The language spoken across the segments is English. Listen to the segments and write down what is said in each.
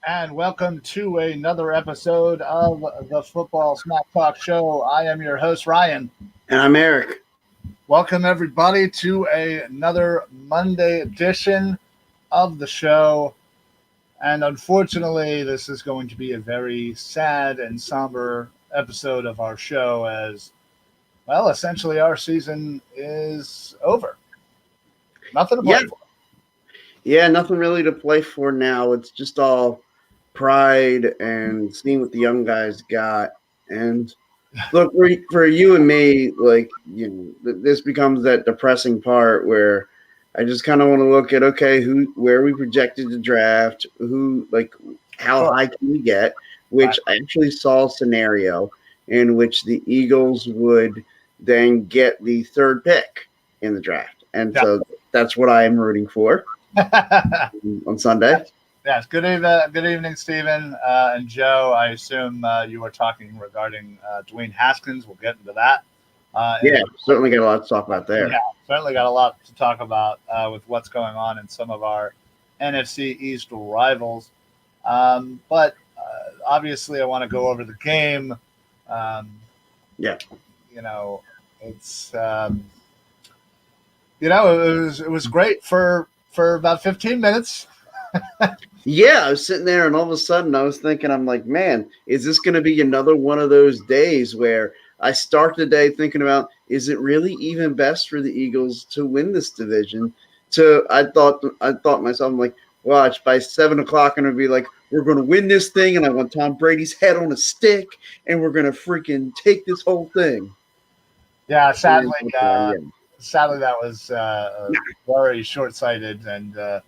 And welcome to another episode of the Football Smack Talk Show. I am your host, Ryan. And I'm Eric. Welcome, everybody, to another Monday edition of the show. And unfortunately, this is going to be a very sad and somber episode of our show as, well, essentially our season is over. Nothing to play for. Yeah, nothing really to play for now. It's just all pride and seeing what the young guys got. And look, for you and me, this becomes that depressing part where I just kind of want to look at, okay, where we projected to draft, how high can we get, which I actually saw a scenario in which the Eagles would then get the third pick in the draft. And so that's what I am rooting for on Sunday. Yes. Good evening, Stephen and Joe. I assume you were talking regarding Dwayne Haskins. We'll get into that. Certainly got a lot to talk about there. Yeah, certainly got a lot to talk about with what's going on in some of our NFC East rivals. But obviously, I want to go over the game. It's it was great for about 15 minutes. Yeah, I was sitting there, and all of a sudden, I was thinking, I'm like, man, is this going to be another one of those days where I start the day thinking about, is it really even best for the Eagles to win this division? I thought myself, I'm like, watch, by 7 o'clock, I'm going to be like, we're going to win this thing, and I want Tom Brady's head on a stick, and we're going to freaking take this whole thing. Yeah, sadly, that was very short-sighted, and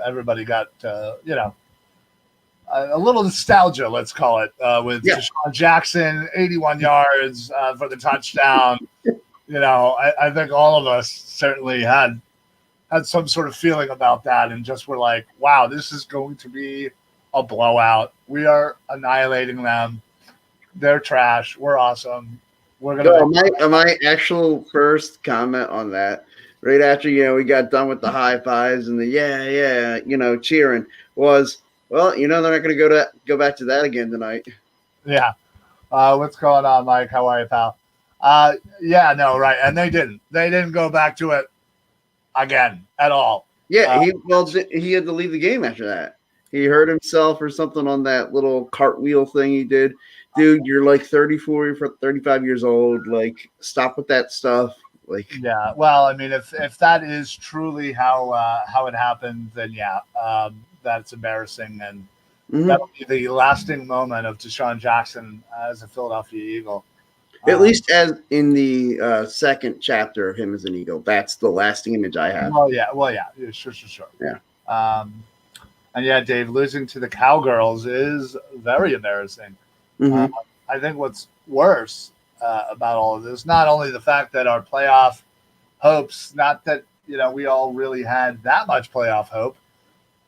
everybody got, a little nostalgia, let's call it, with Deshaun Jackson, 81 yards for the touchdown. I think all of us certainly had some sort of feeling about that and just were like, wow, this is going to be a blowout. We are annihilating them. They're trash. We're awesome. We're gonna. My actual first comment on that, right after we got done with the high fives and the cheering, was, well, they're not going to go back to that again tonight. Yeah. What's going on, Mike? How are you, pal? Yeah, no, right. And they didn't go back to it again at all. Yeah, he had to leave the game after that. He hurt himself or something on that little cartwheel thing he did. Dude, you're like 34, you're 35 years old. Like, stop with that stuff. Like, Yeah, well, I mean, if that is truly how it happened, then yeah, that's embarrassing, and that'll be the lasting moment of Deshaun Jackson as a Philadelphia Eagle. At least as in the second chapter of him as an Eagle, that's the lasting image I have. Well, yeah, sure. Yeah. And yeah, Dave, losing to the Cowgirls is very embarrassing. I think what's worse about all of this, not only the fact that our playoff hopes, not that we all really had that much playoff hope,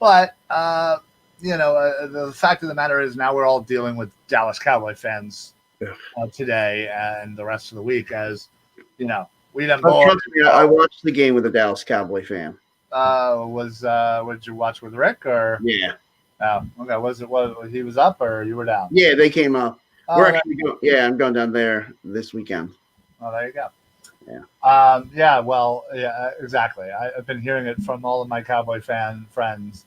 but the fact of the matter is now we're all dealing with Dallas Cowboy fans today and the rest of the week, as we done. Trust me, I watched the game with a Dallas Cowboy fan. What did you watch with Rick or? Yeah. Oh, okay. Was he was up or you were down? Yeah, they came up. We're actually going. Yeah, I'm going down there this weekend. Oh, there you go. Yeah. Yeah. Well. Yeah. Exactly. I've been hearing it from all of my Cowboy fan friends,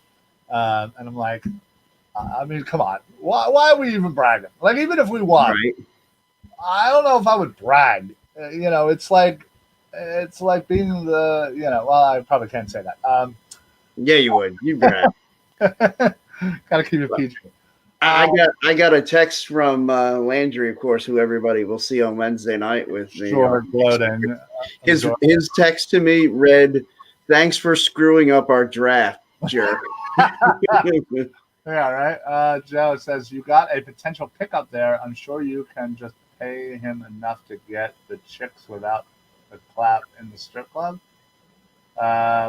and I'm like, I mean, come on. Why are we even bragging? Like, even if we won, right. I don't know if I would brag. It's like being the. Well, I probably can't say that. Yeah, you would. You brag. Gotta keep it PG. I got a text from Landry, of course, who everybody will see on Wednesday night with me. Sure, gloating. His text to me read, "Thanks for screwing up our draft, jerk." Yeah, right. Joe says, you got a potential pickup there. I'm sure you can just pay him enough to get the chicks without the clap in the strip club.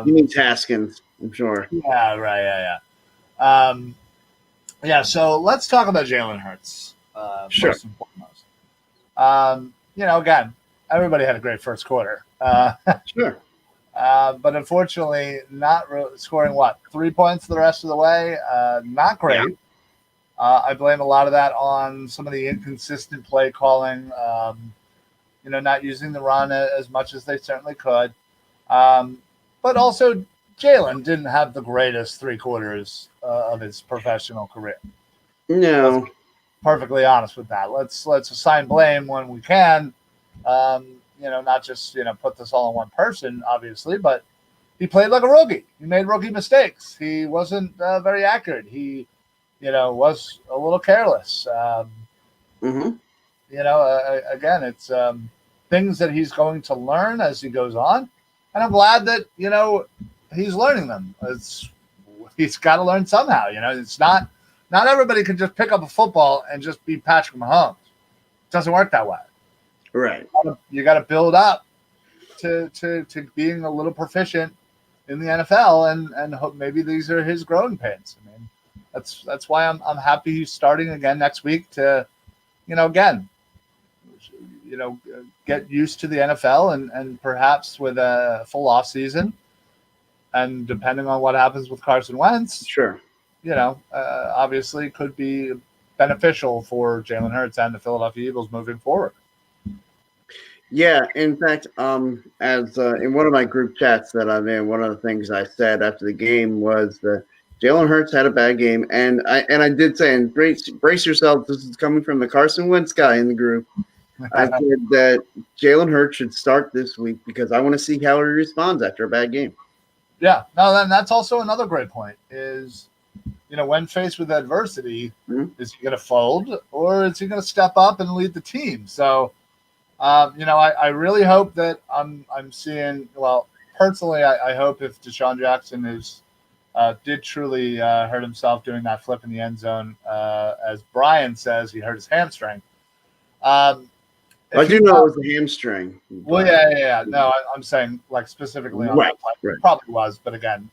You mean Haskins, I'm sure. Yeah, right. Yeah. So let's talk about Jalen Hurts. Sure. First and foremost. Again, everybody had a great first quarter. Sure. But unfortunately, not scoring 3 points the rest of the way. Not great. Yeah. I blame a lot of that on some of the inconsistent play calling. Not using the run as much as they certainly could. But also, Jalen didn't have the greatest 3 quarters of his professional career. No. Let's be perfectly honest with that. Let's assign blame when we can. Not just, put this all on one person, obviously, but he played like a rookie. He made rookie mistakes. He wasn't very accurate. He, was a little careless. Again, it's things that he's going to learn as he goes on. And I'm glad that, he's learning them. He's got to learn somehow. It's not everybody can just pick up a football and just be Patrick Mahomes. It doesn't work that way. Right. You got to build up to being a little proficient in the NFL, and hope maybe these are his growing pains. I mean, that's why I'm happy he's starting again next week to, get used to the NFL and perhaps with a full off season, and depending on what happens with Carson Wentz, sure, obviously could be beneficial for Jalen Hurts and the Philadelphia Eagles moving forward. Yeah, in fact, as in one of my group chats that I'm in, one of the things I said after the game was that Jalen Hurts had a bad game, and I did say, and brace yourself, this is coming from the Carson Wentz guy in the group. I said that Jalen Hurts should start this week because I want to see how he responds after a bad game. Yeah, no, then that's also another great point is, when faced with adversity, is he going to fold or is he going to step up and lead the team? So, I really hope that I'm seeing. Well, personally, I hope if Deshaun Jackson did truly hurt himself doing that flip in the end zone, as Brian says, he hurt his hamstring. I do know it was a hamstring. Well, yeah. No, I'm saying like specifically on that play. Right. It probably was, but again,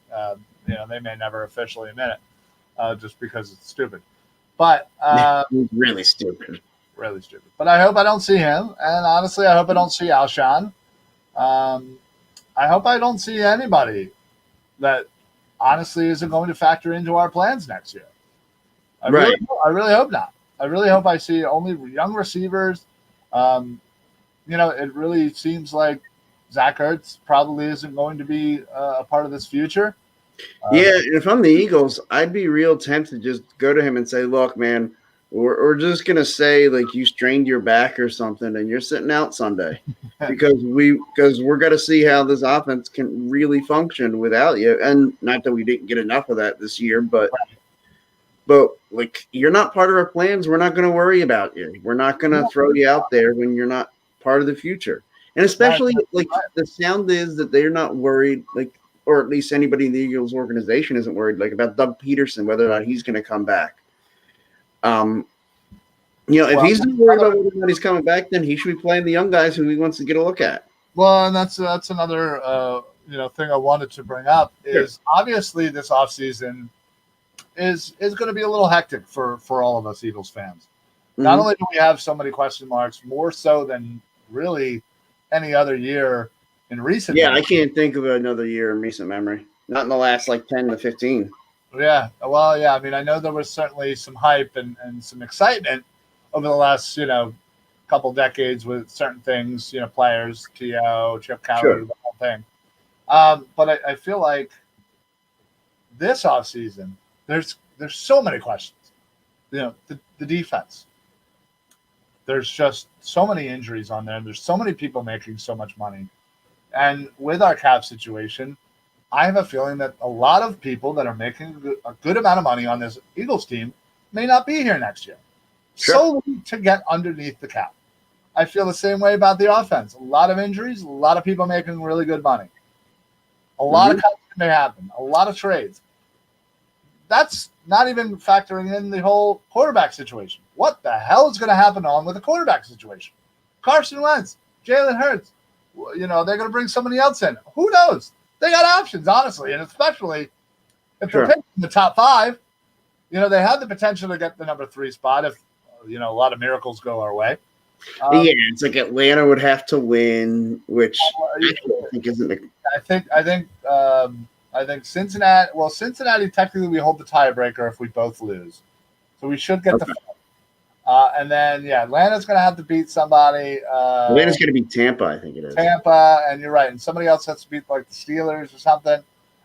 they may never officially admit it, just because it's stupid. But really stupid. Really stupid. But I hope I don't see him. And honestly, I hope I don't see Alshon. I hope I don't see anybody that honestly isn't going to factor into our plans next year. I really hope not. I really hope I see only young receivers. It really seems like Zach Ertz probably isn't going to be a part of this future. Yeah, and if I'm the Eagles, I'd be real tempted to just go to him and say, "Look, man, we're just gonna say like you strained your back or something, and you're sitting out Sunday because we're gonna see how this offense can really function without you." And not that we didn't get enough of that this year, but like you're not part of our plans. We're not going to worry about you. We're not going to throw you out there when you're not part of the future. And especially like the sound is that they're not worried, like, or at least anybody in the Eagles organization isn't worried, like about Doug Peterson, whether or not he's going to come back. If he's not worried about whether or not he's coming back, then he should be playing the young guys who he wants to get a look at. Well, and that's another thing I wanted to bring up is obviously this offseason is going to be a little hectic for all of us Eagles fans. Mm-hmm. Not only do we have so many question marks, more so than really any other year in recent memory. I can't think of another year in recent memory. Not in the last 10 to 15. Yeah. Well, yeah. I mean, I know there was certainly some hype and some excitement over the last, couple decades with certain things, players, T.O., Chip Kelly, the whole thing. But I feel like this offseason, there's so many questions. The defense. There's just so many injuries on there. There's so many people making so much money. And with our cap situation, I have a feeling that a lot of people that are making a good amount of money on this Eagles team may not be here next year. Sure. Solely to get underneath the cap. I feel the same way about the offense. A lot of injuries, a lot of people making really good money. A lot of cuts may happen, a lot of trades. That's not even factoring in the whole quarterback situation. What the hell is going to happen on with the quarterback situation? Carson Wentz, Jalen Hurts. They're going to bring somebody else in. Who knows? They got options, honestly, and especially if they're picking the top 5. They have the potential to get the number 3 spot if a lot of miracles go our way. It's like Atlanta would have to win, which I think isn't. I think Cincinnati. Well, Cincinnati technically we hold the tiebreaker if we both lose, so we should get the. And then Atlanta's going to have to beat somebody. Atlanta's going to beat Tampa, I think it is. Tampa, and you're right, and somebody else has to beat like the Steelers or something.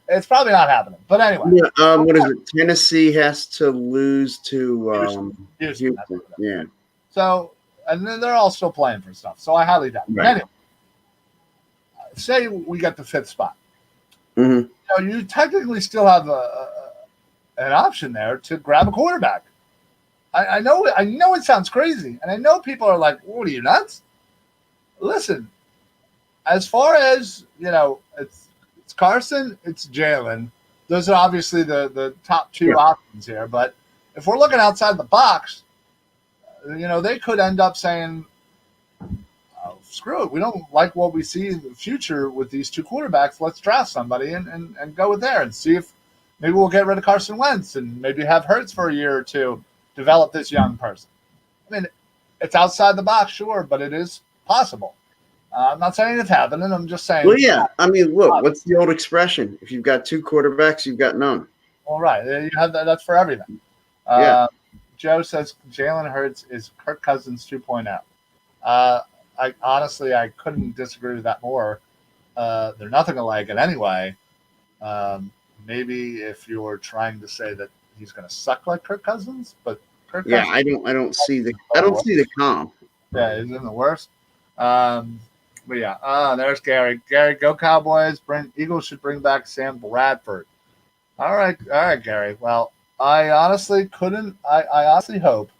It's probably not happening, but anyway. Yeah, what is it? Tennessee has to lose to Houston. Yeah. So, and then they're all still playing for stuff. So I highly doubt it. Right. Anyway, say we get the 5th spot. Mm-hmm. You technically still have an option there to grab a quarterback. I know it sounds crazy, and I know people are like, "What are you nuts?" Listen, as far as it's Carson, it's Jalen. Those are obviously the top 2 options here. But if we're looking outside the box, they could end up saying, oh, screw it. We don't like what we see in the future with these 2 quarterbacks. Let's draft somebody and go with there and see if maybe we'll get rid of Carson Wentz and maybe have Hurts for a year or 2, develop this young person. I mean, it's outside the box, sure, but it is possible. I'm not saying it's happening. I'm just saying. Well, yeah. I mean, look, what's the old expression? If you've got 2 quarterbacks, you've got none. Well, right. You have that. That's for everything. Joe says Jalen Hurts is Kirk Cousins 2.0. I couldn't disagree with that more. They're nothing alike in any way. Maybe if you're trying to say that he's going to suck like Kirk Cousins, but Kirk Cousins, I don't see the comp. Yeah, he's in the worst. But yeah, there's Gary. Gary, go Cowboys! Eagles should bring back Sam Bradford. All right, Gary. Well, I honestly couldn't. I honestly hope.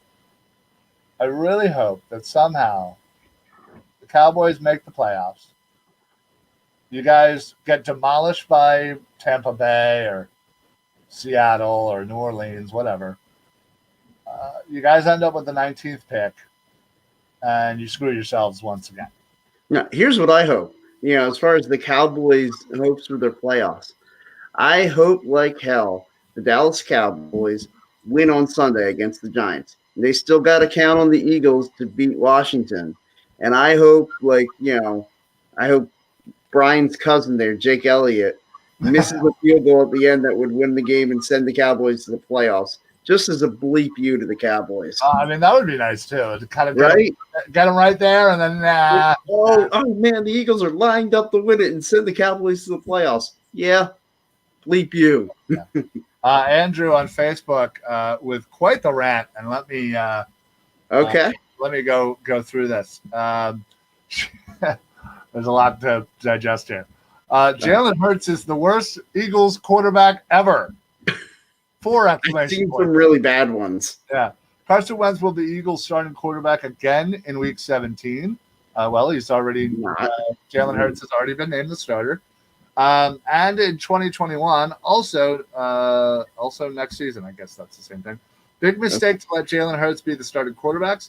I really hope that somehow the Cowboys make the playoffs. You guys get demolished by Tampa Bay or Seattle or New Orleans, whatever. You guys end up with the 19th pick, and you screw yourselves once again. Now, here's what I hope. As far as the Cowboys' hopes for their playoffs, I hope like hell the Dallas Cowboys win on Sunday against the Giants. They still got to count on the Eagles to beat Washington. And I hope, I hope Brian's cousin there, Jake Elliott, misses the field goal at the end that would win the game and send the Cowboys to the playoffs. just as a bleep you to the Cowboys. I mean, that would be nice too. To kind of Right? get them right there, and then Oh man, the Eagles are lined up to win it and send the Cowboys to the playoffs. Yeah, bleep you. Andrew on Facebook with quite the rant, and let me go through this. There's a lot to digest here. Jalen Hurts is the worst Eagles quarterback ever. 4 exclamation I've seen points. some really bad ones. Yeah. Carson Wentz will be Eagles starting quarterback again in Week 17. He's already Jalen Hurts has already been named the starter. And in 2021, also next season, I guess that's the same thing. Big mistake to let Jalen Hurts be the starting quarterbacks.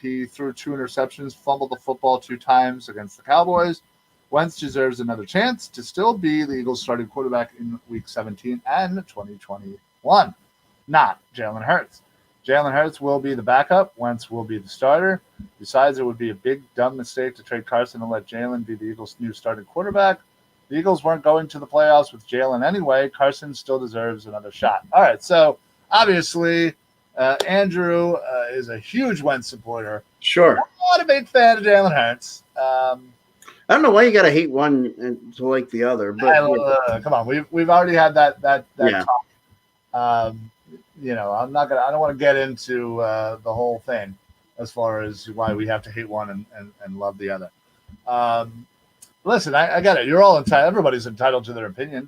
He threw 2 interceptions, fumbled the football 2 times against the Cowboys. Wentz deserves another chance to still be the Eagles starting quarterback in Week 17 and 2021. Not Jalen Hurts. Jalen Hurts will be the backup. Wentz will be the starter. Besides, it would be a big, dumb mistake to trade Carson and let Jalen be the Eagles' new starting quarterback. The Eagles weren't going to the playoffs with Jalen anyway. Carson still deserves another shot. All right, so obviously Andrew is a huge Wentz supporter. Sure. I'm not a big fan of Jalen Hurts. I don't know why you got to hate one and to like the other, but come on, we've already had that yeah. talk. I don't want to get into the whole thing as far as why we have to hate one and love the other. Listen, I get it. You're all entitled. Everybody's entitled to their opinion.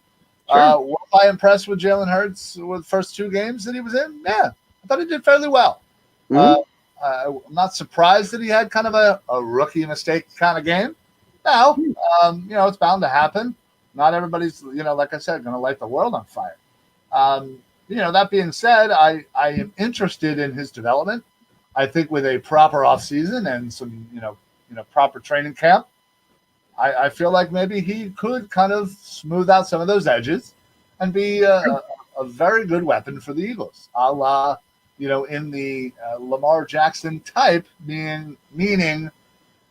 Sure. Was I impressed with Jalen Hurts with the first 2 games that he was in? Yeah, I thought he did fairly well. Mm-hmm. I'm not surprised that he had kind of a rookie mistake kind of game. No, it's bound to happen. Not everybody's, like I said, going to light the world on fire. That being said, I am interested in his development. I think with a proper offseason and some, proper training camp, I feel like maybe he could kind of smooth out some of those edges and be a very good weapon for the Eagles, a la, in the Lamar Jackson type, meaning,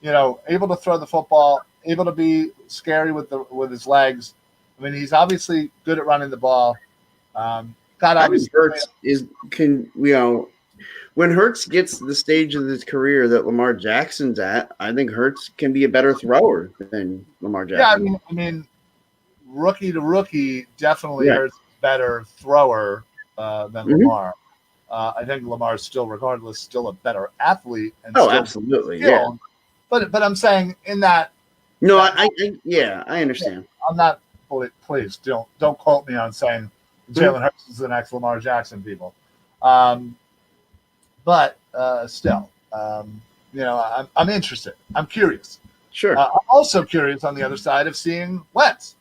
able to throw the football, able to be scary with his legs. I mean, he's obviously good at running the ball. Hurts when Hurts gets to the stage of his career that Lamar Jackson's at, I think Hurts can be a better thrower than Lamar Jackson. Yeah, I mean, rookie to rookie, definitely Hurts better thrower than Lamar. I think Lamar's still a better athlete. And absolutely, yeah. But I'm saying in that. No, I understand. I'm not. Please don't quote me on saying Jalen Hurts is the next Lamar Jackson, people. But still, I'm interested. I'm curious. Sure. I'm also curious on the other side of seeing Wentz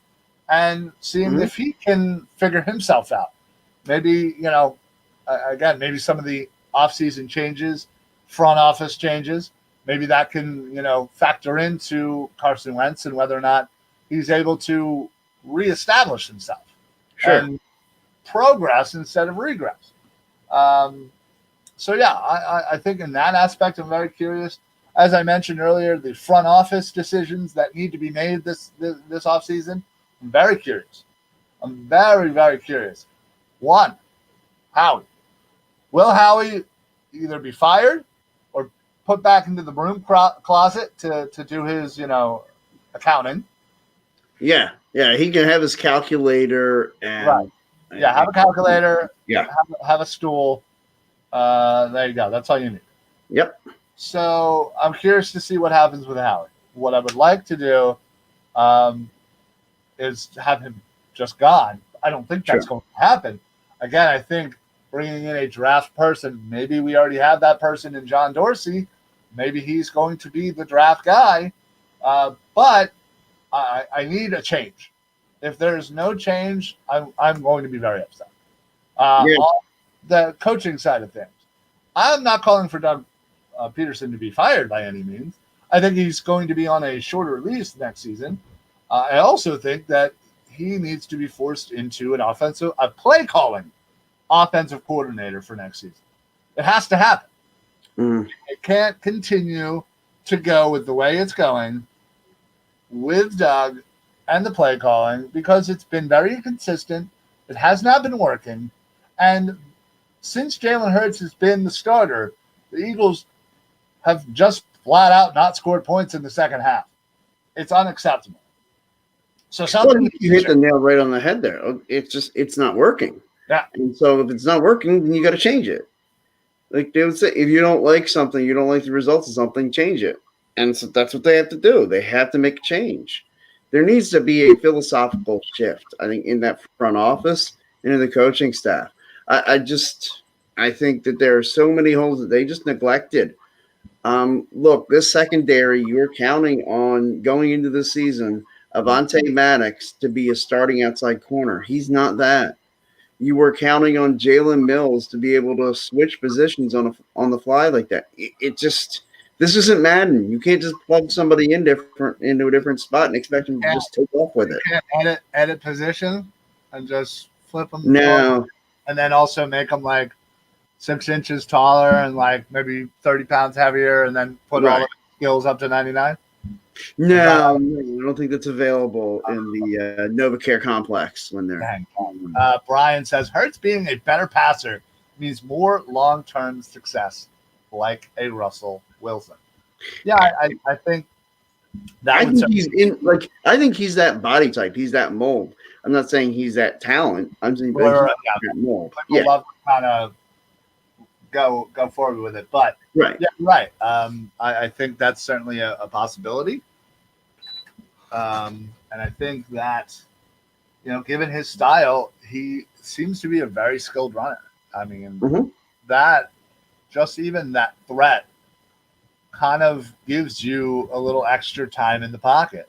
and seeing if he can figure himself out. Maybe, again, maybe some of the offseason changes, front office changes, maybe that can, factor into Carson Wentz and whether or not he's able to reestablish himself. Sure. And progress instead of regress. I think in that aspect, I'm very curious. As I mentioned earlier, the front office decisions that need to be made this offseason, I'm very curious. I'm very, very curious. 1, Howie. Will Howie either be fired or put back into the broom closet to do his, accounting? Yeah, he can have his calculator and right. Yeah, have a calculator. Yeah, have a stool. There you go. That's all you need. Yep. So I'm curious to see what happens with Howie. What I would like to do is have him just gone. I don't think that's going to happen. Again, I think bringing in a draft person, maybe we already have that person in John Dorsey. Maybe he's going to be the draft guy. But I need a change. If there's no change, I'm going to be very upset. On the coaching side of things, I'm not calling for Doug Peterson to be fired by any means. I think he's going to be on a shorter lease next season. I also think that he needs to be forced into a play calling offensive coordinator for next season. It has to happen. It can't continue to go with the way it's going with Doug and the play calling because it's been very inconsistent. It has not been working. And since Jalen Hurts has been the starter, the Eagles have just flat out not scored points in the second half. It's unacceptable. So something you hit the nail right on the head there. It's not working. Yeah. And so if it's not working, then you got to change it. Like they would say, if you don't like something, you don't like the results of something, change it. And so that's what they have to do. They have to make a change. There needs to be a philosophical shift, I think, in that front office and in the coaching staff. I think that there are so many holes that they just neglected. Look, this secondary, you're counting on going into the season, Avonte Maddox to be a starting outside corner. He's not that. You were counting on Jalen Mills to be able to switch positions on the fly like that. This isn't Madden. You can't just plug somebody into a different spot and expect them to just take off with it. You can't edit position and just flip them. No. And then also make them like 6 inches taller and like maybe 30 pounds heavier, and then put all the skills up to 99. No, I don't think that's available in the NovaCare complex when they're. Brian says Hurts being a better passer means more long-term success, like a Russell Wilson. Yeah, I think that. I think he's that body type. He's that mold. I'm not saying he's that talent. I'm saying he's that mold. People love to kind of go forward with it, but right. I think that's certainly a possibility. And I think that, given his style, he seems to be a very skilled runner. I mean, that just even that threat kind of gives you a little extra time in the pocket.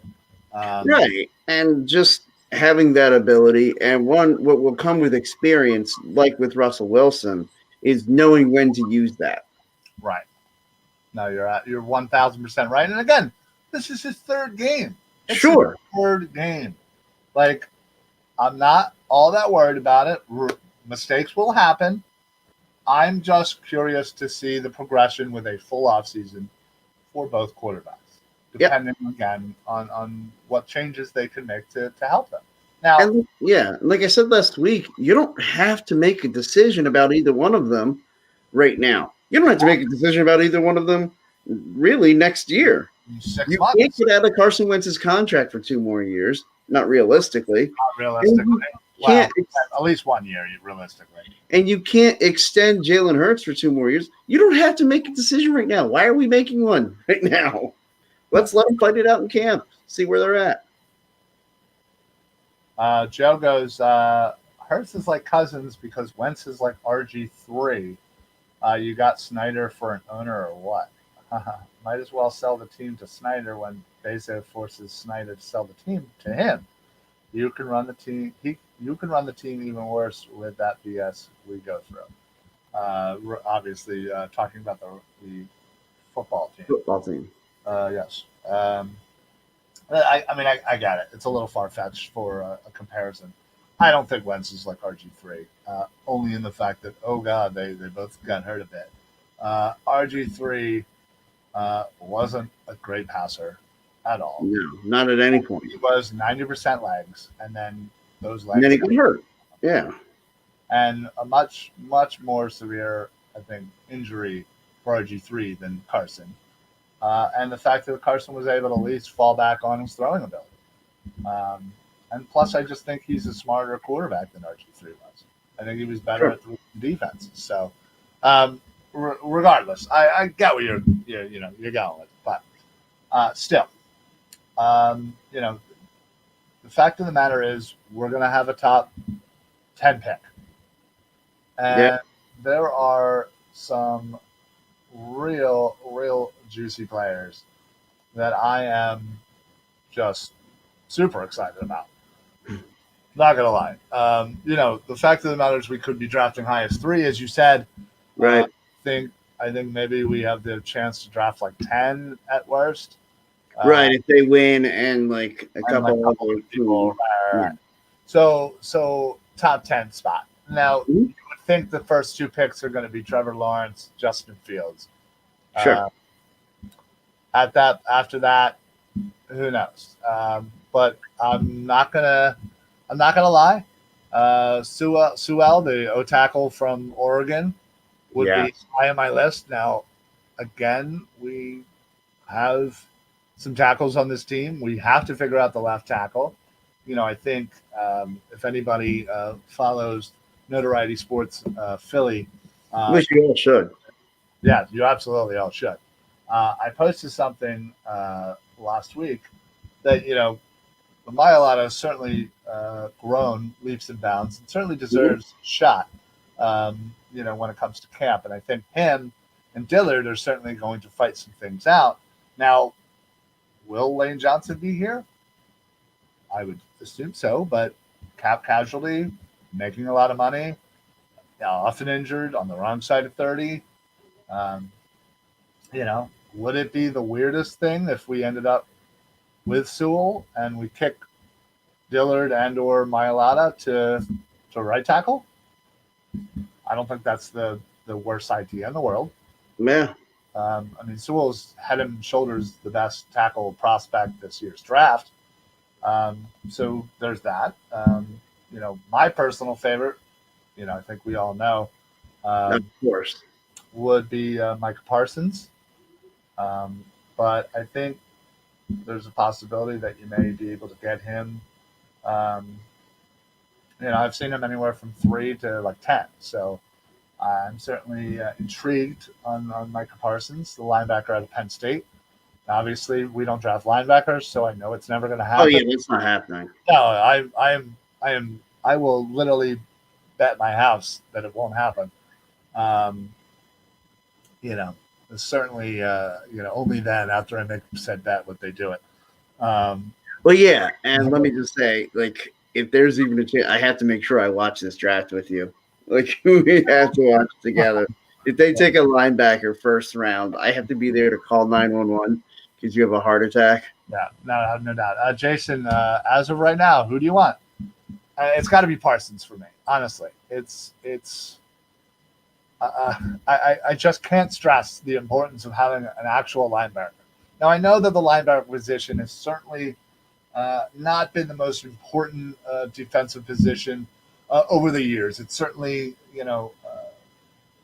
Right. And just having that ability, and what will come with experience, like with Russell Wilson, is knowing when to use that. Right. No, you're 1,000% right. And again, this is his third game. It's his third game. Like, I'm not all that worried about it. Mistakes will happen. I'm just curious to see the progression with a full offseason for both quarterbacks, depending again on what changes they can make to help them. Now, like I said last week, you don't have to make a decision about either one of them right now. You don't have to make a decision about either one of them really next year. 6 you months. Can't get out of Carson Wentz's contract for 2 more years. Not realistically. At least 1 year, realistically. And you can't extend Jalen Hurts for 2 more years. You don't have to make a decision right now. Why are we making one right now? Let's let them fight it out in camp. See where they're at. Joe goes, Hurts is like Cousins because Wentz is like RG3. You got Snyder for an owner or what? Might as well sell the team to Snyder when Bezos forces Snyder to sell the team to him. You can run the team. You can run the team even worse with that BS we go through. We're obviously talking about the football team. Yes. I get it. It's a little far-fetched for a comparison. I don't think Wentz is like RG3, only in the fact that, oh, God, they both got hurt a bit. RG3 wasn't a great passer at all. No, not at any point. He was 90% legs, and then those legs. And then he got hurt. Yeah. And a much, much more severe, I think, injury for RG3 than Carson. And the fact that Carson was able to at least fall back on his throwing ability. And plus, I just think he's a smarter quarterback than RG3 was. I think he was better at the defenses. So, regardless, I get where you're going with it. But still, the fact of the matter is we're going to have a top 10 pick. And there are some real juicy players that I am just super excited about. Not gonna lie. The fact of the matter is we could be drafting high as 3, as you said. Right. I think maybe we have the chance to draft like 10 at worst. Right, if they win and like a couple of people. Right. So top 10 spot. Now you would think the first 2 picks are going to be Trevor Lawrence, Justin Fields. Sure. After that, who knows? But I'm not gonna lie. Sewell, the O tackle from Oregon, would Yeah. be high on my list. Now, again, we have some tackles on this team. We have to figure out the left tackle. I think if anybody follows Notoriety Sports Philly, Which you all should. yeah, you absolutely all should. I posted something last week that Mailata has certainly grown leaps and bounds and certainly deserves a shot. When it comes to camp, and I think him and Dillard are certainly going to fight some things out. Now, will Lane Johnson be here? I would assume so, but cap casualty, making a lot of money, often injured on the wrong side of 30. Um, would it be the weirdest thing if we ended up with Sewell and we kick Dillard and or Mailata to right tackle? I don't think that's the worst idea in the world. Yeah. Sewell's head and shoulders the best tackle prospect this year's draft. So there's that. My personal favorite, I think we all know, Of course, would be Micah Parsons. But I think there's a possibility that you may be able to get him. I've seen him anywhere from 3 to like 10. So I'm certainly intrigued on Micah Parsons, the linebacker out of Penn State. Obviously, we don't draft linebackers, so I know it's never going to happen. Oh yeah, that's not happening. No, I will literally bet my house that it won't happen. Certainly, only then after I make said bet would they do it. Well, yeah, and let me just say, like, if there's even a chance, I have to make sure I watch this draft with you. Like, we have to watch it together. If they take a linebacker first round, I have to be there to call 911 because you have a heart attack. Yeah, no doubt. Jason, as of right now, who do you want? It's got to be Parsons for me, honestly. I just can't stress the importance of having an actual linebacker. Now, I know that the linebacker position has certainly not been the most important defensive position over the years. It's certainly,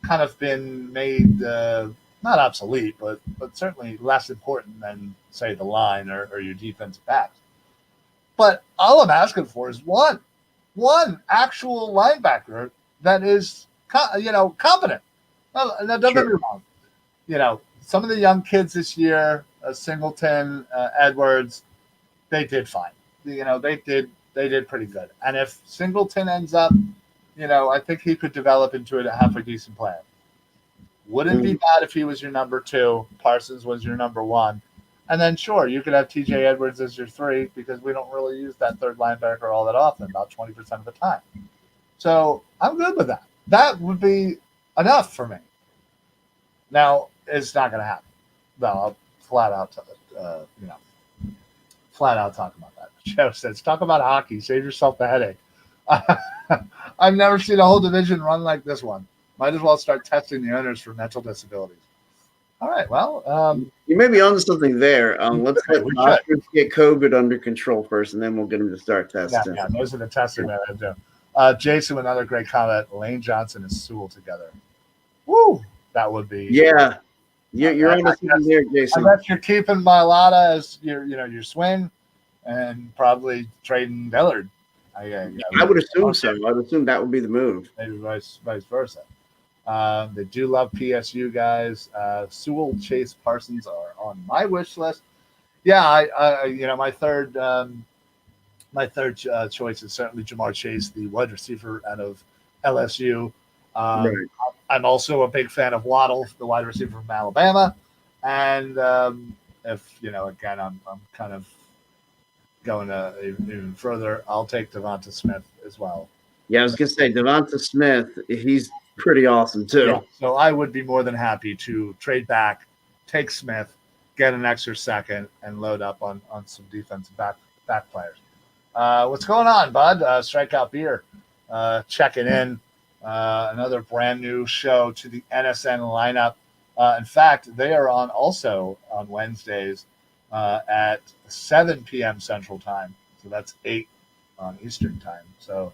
kind of been made not obsolete, but certainly less important than, say, the line or your defensive backs. But all I'm asking for is one actual linebacker that is, competent. Now, don't get me wrong. Some of the young kids this year, Singleton, Edwards, they did fine. They did pretty good. And if Singleton ends up, I think he could develop into a halfway decent player. Wouldn't be bad if he was your number 2, Parsons was your number 1. And then, sure, you could have TJ Edwards as your 3 because we don't really use that third linebacker all that often, about 20% of the time. So I'm good with that. That would be enough for me. Now, it's not going to happen. No, I'll flat out talk about that. Joe says, talk about hockey. Save yourself the headache. I've never seen a whole division run like this one. Might as well start testing the owners for mental disabilities. All right, well. You may be onto something there. Let's let doctors get COVID under control first, and then we'll get them to start testing. Yeah, those are the testing that I do. Jason, another great comment. Lane Johnson and Sewell together. Woo! That would be. Yeah. You're on the something there, Jason. I bet you're keeping Mailata as your swing and probably trading Dillard. I would assume so. I would assume that would be the move. Maybe vice versa. They do love PSU guys. Sewell, Chase, Parsons are on my wish list. Yeah, my third choice is certainly Jamar Chase, the wide receiver out of LSU. Right. I'm also a big fan of Waddle, the wide receiver from Alabama. And again, I'm kind of going even further. I'll take Devonta Smith as well. Yeah, I was going to say Devonta Smith, he's pretty awesome too. Yeah, so I would be more than happy to trade back, take Smith, get an extra second, and load up on some defensive back players. What's going on, bud? Strikeout Beer checking in. Another brand new show to the NSN lineup. In fact, they are also on Wednesdays at 7 p.m. Central Time. So that's 8 on Eastern Time. So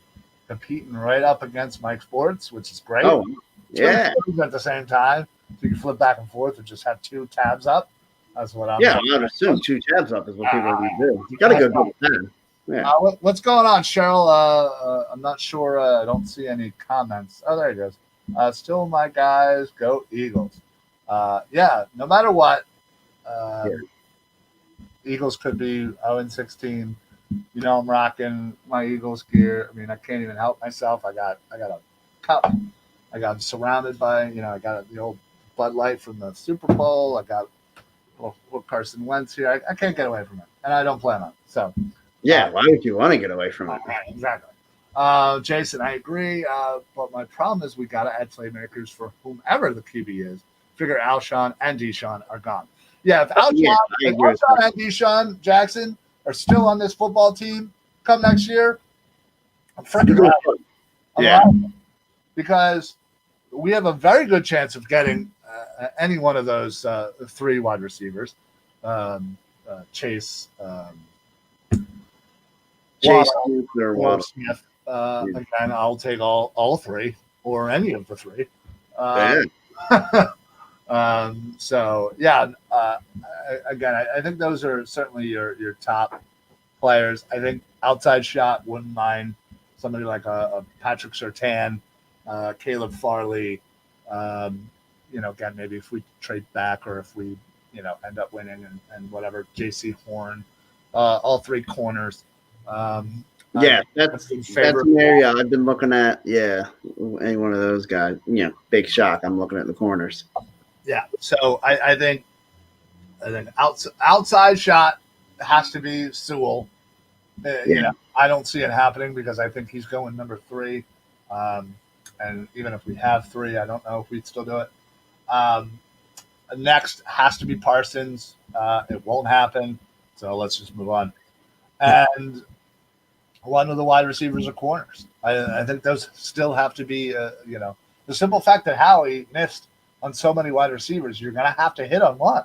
competing right up against Mike Sports, which is great. Oh, yeah. At the same time, so you can flip back and forth and just have 2 tabs up. That's what I'm. Yeah, I would assume 2 tabs up is what people are do. You got to go double tab. Yeah. What's going on, Cheryl? I'm not sure. I don't see any comments. Oh, there he goes. Still my guys. Go Eagles. Yeah, no matter what, Eagles could be 0-16. You know, I'm rocking my Eagles gear. I mean, I can't even help myself. I got a cup. I got surrounded by, I got the old Bud Light from the Super Bowl. I got little Carson Wentz here. I can't get away from it, and I don't plan on it. So, yeah, why would you want to get away from it? Right, exactly. Jason, I agree. But my problem is we got to add playmakers for whomever the QB is. Figure Alshon and Deshaun are gone. Yeah, if Alshon and Deshaun Jackson are still on this football team come next year, I'm freaking right. Yeah. Because we have a very good chance of getting any one of those 3 wide receivers. Chase, Waddle, Smith. Again, I'll take all 3 or any of the 3. So yeah, again, I think those are certainly your top players. I think outside shot wouldn't mind somebody like a Patrick Surtain, Caleb Farley. Again, maybe if we trade back or if we end up winning and whatever, JC Horn, all 3 corners. That's an area I've been looking at. Yeah, any one of those guys. Big shock. I'm looking at the corners. Yeah, so I think outside shot has to be Sewell. I don't see it happening because I think he's going number 3. And even if we have 3, I don't know if we'd still do it. Next has to be Parsons. It won't happen, so let's just move on. And one of the wide receivers are corners. I think those still have to be, the simple fact that Howie missed on so many wide receivers, you're going to have to hit on one.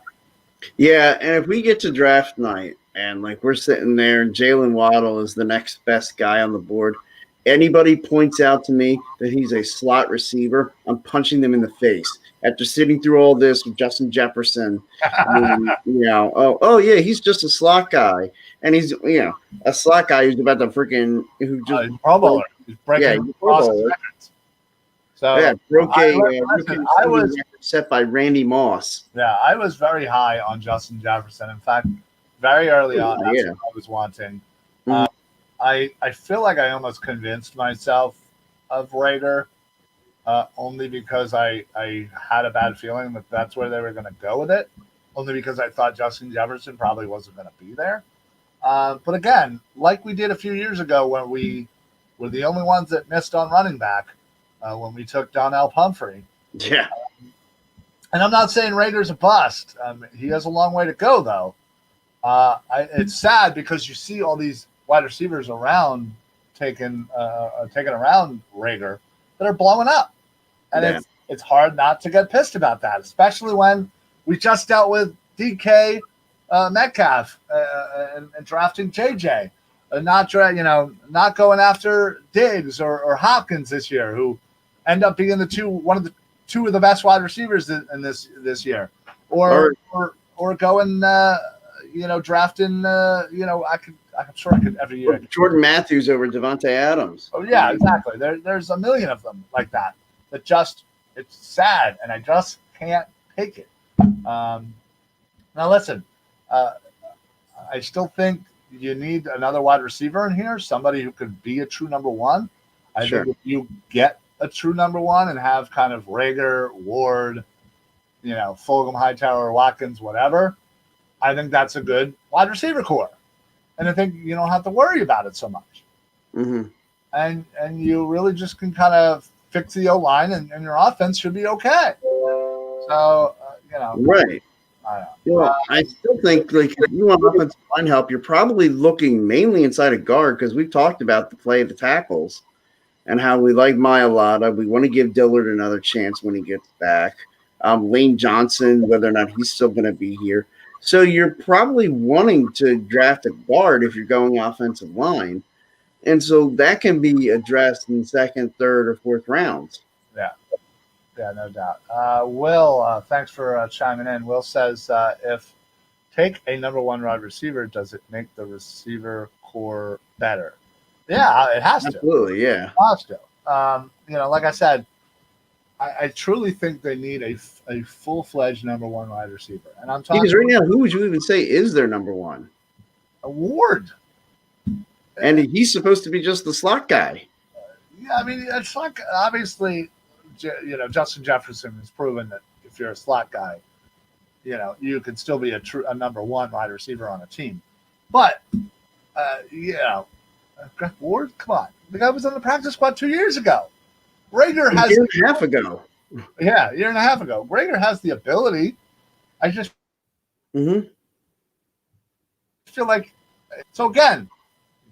Yeah, and if we get to draft night and, we're sitting there and Jalen Waddle is the next best guy on the board, anybody points out to me that he's a slot receiver, I'm punching them in the face. After sitting through all this with Justin Jefferson, he's just a slot guy. And he's, a slot guy who's about to freaking – he's Pro Bowler. He's breaking records. So broke a record set by Randy Moss. Yeah, I was very high on Justin Jefferson. In fact, very early on, that's what I was wanting. Mm-hmm. I feel like I almost convinced myself of Rager, only because I had a bad feeling that that's where they were going to go with it, only because I thought Justin Jefferson probably wasn't going to be there. But again, like we did a few years ago when we were the only ones that missed on running back, when we took Donnell Pumphrey. Yeah. And I'm not saying Rager's a bust. He has a long way to go, though. It's sad because you see all these wide receivers around taking around Rager that are blowing up. And it's hard not to get pissed about that, especially when we just dealt with DK Metcalf and drafting JJ. Not going after Diggs or Hopkins this year, who end up being one of the 2 of the best wide receivers in this year, or going drafting I'm sure I could every year. Jordan Matthews over Devontae Adams. Oh yeah, exactly. There's a million of them like that. It's sad, and I just can't take it. Now listen, I still think you need another wide receiver in here, somebody who could be a true number 1. I think if you get a true number 1 and have kind of Rager, Ward, Fulgham, Hightower, Watkins, whatever, I think that's a good wide receiver core. And I think you don't have to worry about it so much. Mm-hmm. And you really just can kind of fix the O-line and your offense should be okay. So, Right. I still think, if you want offensive line help, you're probably looking mainly inside a guard because we've talked about the play of the tackles and how we like Mailata. We want to give Dillard another chance when he gets back. Lane Johnson, whether or not he's still going to be here. So you're probably wanting to draft a guard if you're going offensive line. And so that can be addressed in second, third, or fourth rounds. Yeah. Yeah, no doubt. Will, thanks for chiming in. Will says, if take a number one wide receiver, does it make the receiver core better? Yeah, it has to. Absolutely, yeah. It has to. Like I said, I truly think they need a full-fledged number one wide receiver. And I'm talking because right now, who would you even say is their number one? Ward. And he's supposed to be just the slot guy. Yeah, I mean, it's like obviously, Justin Jefferson has proven that if you're a slot guy, you can still be a number one wide receiver on a team. But, Greg Ward, come on. The guy was on the practice squad 2 years ago. Rager has a year and a half ago. Yeah, a year and a half ago. Rager has the ability. I just feel like, so again,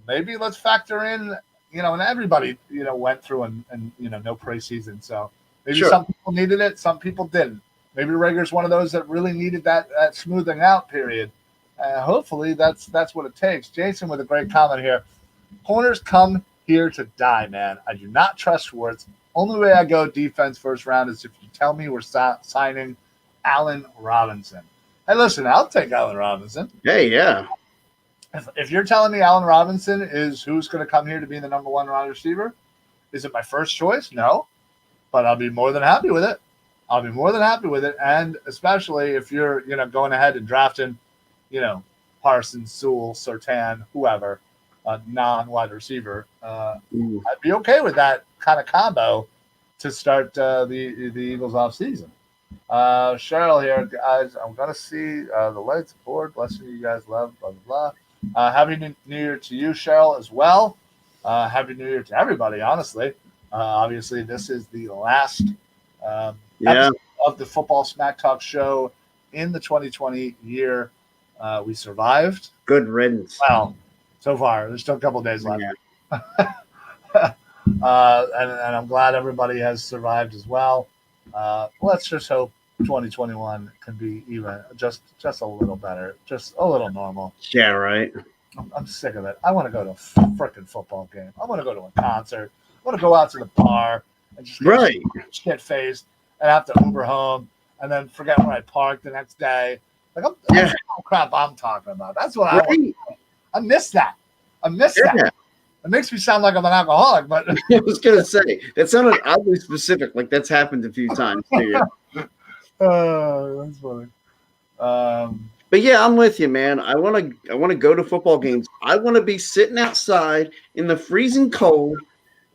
maybe let's factor in, and everybody, went through and no preseason. So maybe some people needed it, some people didn't. Maybe Rager's one of those that really needed that smoothing out period. Hopefully that's what it takes. Jason with a great comment here. Corners come here to die, man. I do not trust Schwartz. Only way I go defense first round is if you tell me we're signing Allen Robinson. Hey, listen, I'll take Allen Robinson. Hey, yeah. If you're telling me Allen Robinson is who's going to come here to be the number one wide receiver, is it my first choice? No, but I'll be more than happy with it. And especially if you're, going ahead and drafting, Parsons, Sewell, Surtain, whoever, a non-wide receiver, I'd be okay with that kind of combo to start the Eagles off season. Cheryl here, guys. I'm gonna see the lights board. Blessing you guys, love, blah blah blah. Happy New Year to you, Cheryl, as well. Happy New Year to everybody. Honestly, obviously, this is the last episode of the Football Smack Talk show in the 2020 year. We survived. Good riddance. Well, so far, there's still a couple of days left. Yeah. And I'm glad everybody has survived as well. Let's just hope 2021 can be even just a little better, just a little normal. Yeah, right. I'm sick of it. I want to go to a freaking football game. I want to go to a concert. I want to go out to the bar and just get shit faced and have to Uber home and then forget where I parked the next day. Like that's the crap I'm talking about. That's what I want. I miss that. That. It makes me sound like I'm an alcoholic, but I was gonna say that sounded oddly specific. Like that's happened a few times to you. That's funny. But yeah, I'm with you, man. I want to go to football games. I want to be sitting outside in the freezing cold,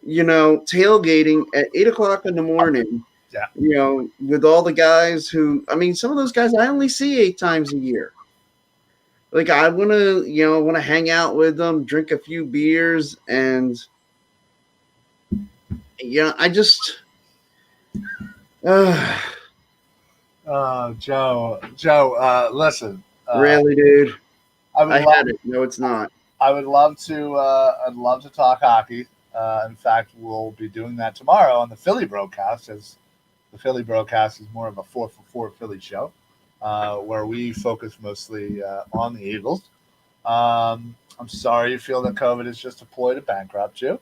tailgating at 8:00 in the morning. Yeah. With all the guys who, some of those guys I only see 8 times a year. Like I want to hang out with them, drink a few beers, and I just. Joe, listen. Really, dude? I had it. No, it's not. I would love to. I'd love to talk hockey. In fact, we'll be doing that tomorrow on the Philly broadcast, as the Philly broadcast is more of a 4-for-4 Philly show, where we focus mostly on the Eagles. I'm sorry you feel that COVID is just a ploy to bankrupt you.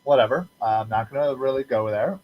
Whatever. I'm not going to really go there.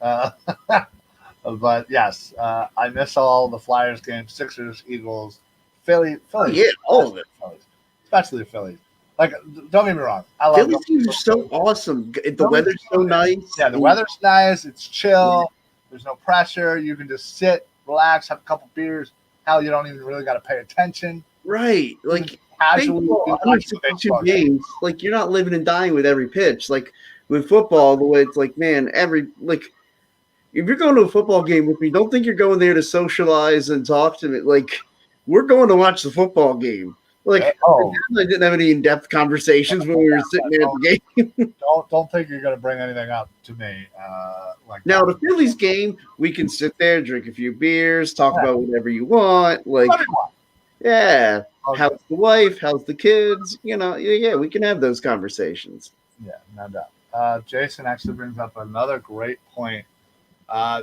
But yes, I miss all the Flyers games, Sixers, Eagles, Philly. Oh, yeah, all of it. Phillies, especially the Phillies. Like, don't get me wrong. I love Phillies games are so awesome. The weather's so nice. Yeah, the weather's nice. It's chill. There's no pressure. You can just sit, relax, have a couple beers. Hell, you don't even really got to pay attention. Right. Like, baseball, 162 games. Like, you're not living and dying with every pitch. Like, with football, the way it's like, man, if you're going to a football game with me, don't think you're going there to socialize and talk to me. Like, we're going to watch the football game. Like, I didn't have any in-depth conversations when we were sitting there at the game. Don't think you're going to bring anything up to me. Now, the Phillies game, we can sit there, drink a few beers, talk about whatever you want. Like, how's the wife? How's the kids? Yeah, we can have those conversations. Yeah, no doubt. Jason actually brings up another great point.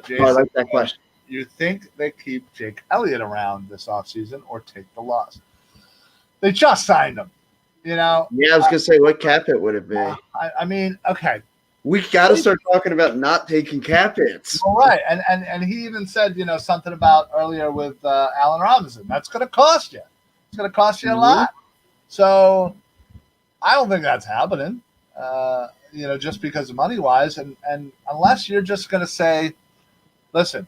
Jason, I like that question. You think they keep Jake Elliott around this offseason or take the loss? They just signed him. You know? Yeah, I was going to say, what cap hit would it be? I mean, okay. We got to start talking about not taking cap hits. Well, right. And he even said, something about earlier with Allen Robinson. That's going to cost you. It's going to cost you a lot. So I don't think that's happening, just because of money-wise. And unless you're just going to say, listen,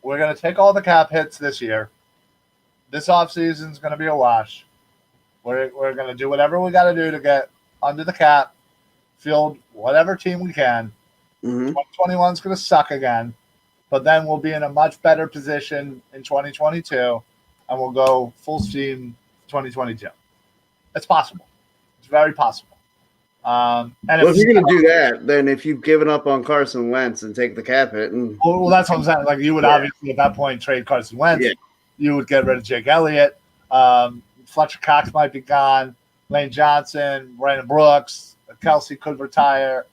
we're going to take all the cap hits this year. This offseason is going to be a wash. We're going to do whatever we got to do to get under the cap, field whatever team we can. 2021 is going to suck again, but then we'll be in a much better position in 2022, and we'll go full steam 2022. It's possible. It's very possible. And if you're going to do that, then if you've given up on Carson Wentz and take the cap hit, well, that's what I'm saying. Like you would obviously at that point trade Carson Wentz. Yeah. You would get rid of Jake Elliott. Fletcher Cox might be gone. Lane Johnson, Brandon Brooks, Kelsey could retire.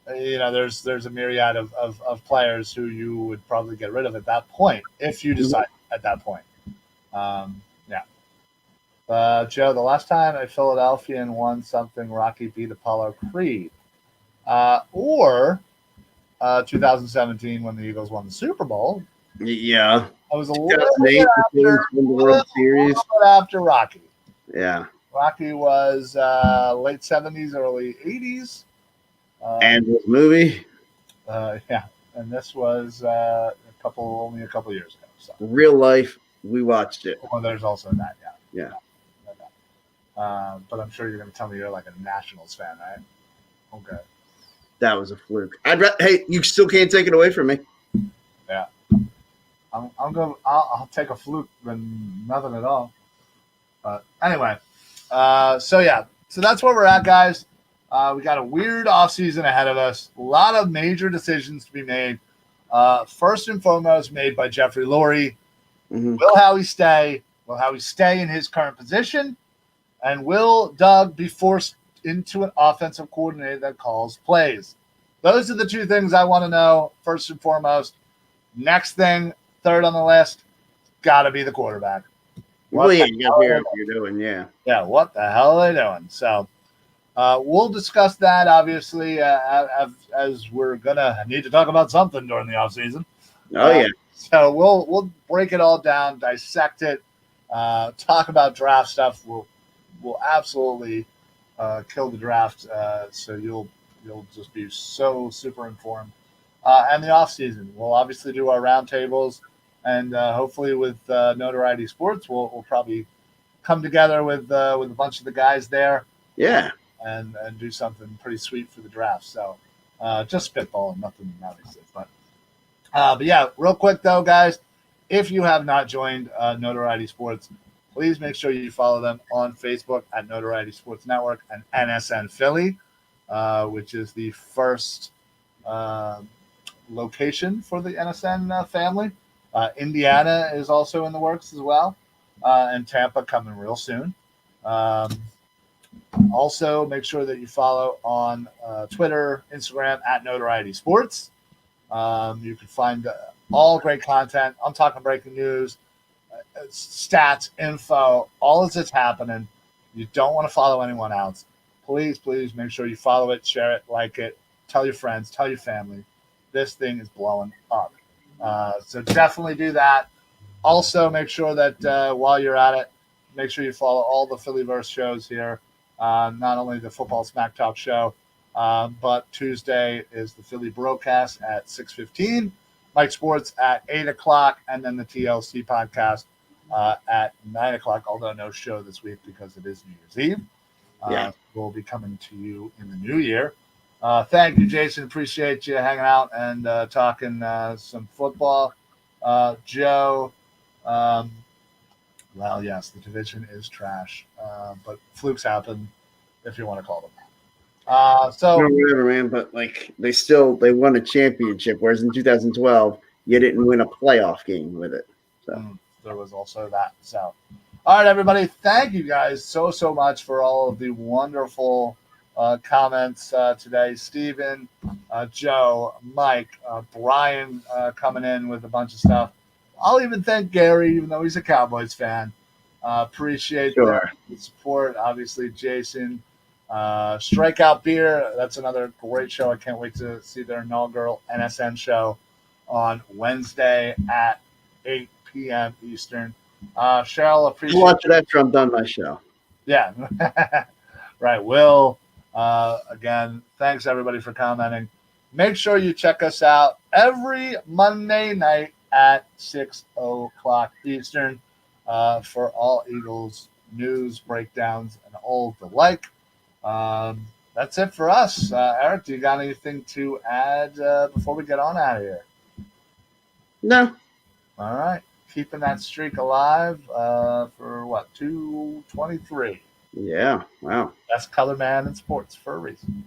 There's a myriad of players who you would probably get rid of at that point if you decide at that point. Joe, the last time a Philadelphian won something, Rocky beat Apollo Creed. Or 2017 when the Eagles won the Super Bowl. Yeah. I was a little bit after Rocky. Yeah. Rocky was late 70s, early 80s. And this movie? Yeah. And this was only a couple years ago. So. Real life, we watched it. Well, there's also that, yeah. But I'm sure you're going to tell me you're like a Nationals fan, right? Okay. That was a fluke. Hey, you still can't take it away from me. Yeah. I'll take a fluke than nothing at all. But anyway, so that's where we're at, guys. We got a weird offseason ahead of us. A lot of major decisions to be made. First and foremost, made by Jeffrey Lurie. Will Howie stay? Will Howie stay in his current position? And will Doug be forced into an offensive coordinator that calls plays? Those are the two things I want to know, first and foremost. Next thing, third on the list, got to be the quarterback. You got to hear what you're doing, yeah. Yeah, what the hell are they doing? So we'll discuss that, obviously, as we're going to need to talk about something during the offseason. Oh, yeah. So we'll break it all down, dissect it, talk about draft stuff. We'll absolutely kill the draft, so you'll just be so super informed. And the off season, we'll obviously do our roundtables, and hopefully with Notoriety Sports, we'll probably come together with a bunch of the guys there. Yeah, and do something pretty sweet for the draft. So just spitballing, nothing obviously, but yeah, real quick though, guys, if you have not joined Notoriety Sports, please make sure you follow them on Facebook at Notoriety Sports Network and NSN Philly, which is the first location for the NSN family. Indiana is also in the works as well, and Tampa coming real soon. Also, make sure that you follow on Twitter, Instagram at Notoriety Sports. You can find all great content. I'm talking breaking news, stats, info, all of it's happening. You don't want to follow anyone else. Please make sure you follow it, share it, like it, tell your friends, tell your family. This thing is blowing up. So definitely do that. Also, make sure that while you're at it, make sure you follow all the Phillyverse shows here. Not only the Football Smack Talk show, but Tuesday is the Philly broadcast at 6:15, Mike Sports at 8 o'clock, and then the TLC podcast at 9 o'clock, although no show this week because it is New Year's Eve. We'll be coming to you in the new year. Thank you, Jason. Appreciate you hanging out and talking some football. Joe, well, yes, the division is trash, but flukes happen, if you want to call them that. So whatever, man. But like they won a championship, whereas in 2012 you didn't win a playoff game with it. So there was also that. So, all right, everybody, thank you guys so much for all of the wonderful comments today. Steven, Joe, Mike, Brian coming in with a bunch of stuff. I'll even thank Gary, even though he's a Cowboys fan. Appreciate the support. Obviously, Jason. Strikeout Beer, that's another great show. I can't wait to see their inaugural NSN show on Wednesday at 8 p.m. Eastern. Cheryl, appreciate Watch it after I'm done my show. Yeah. Right. Will, again, thanks everybody for commenting. Make sure you check us out every Monday night at 6 o'clock Eastern for all Eagles news, breakdowns, and all the like. That's it for us. Eric, do you got anything to add before we get on out of here? No. All right. Keeping that streak alive for what, 223? Yeah. Wow. Best color man in sports for a reason.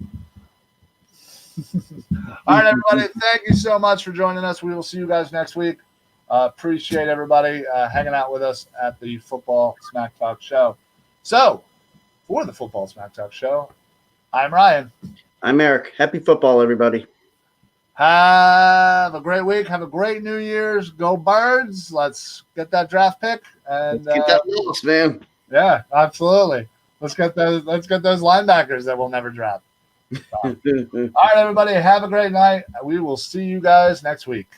All right, everybody. Thank you so much for joining us. We will see you guys next week. Appreciate everybody hanging out with us at the Football Smack Talk Show. So, for the Football Smack Talk Show, I'm Ryan. I'm Eric. Happy football, everybody. Have a great week. Have a great New Year's. Go Birds. Let's get that draft pick. And Let's get that loss, man. Yeah, absolutely. Let's get those linebackers that we'll never draft. All right, everybody. Have a great night. We will see you guys next week.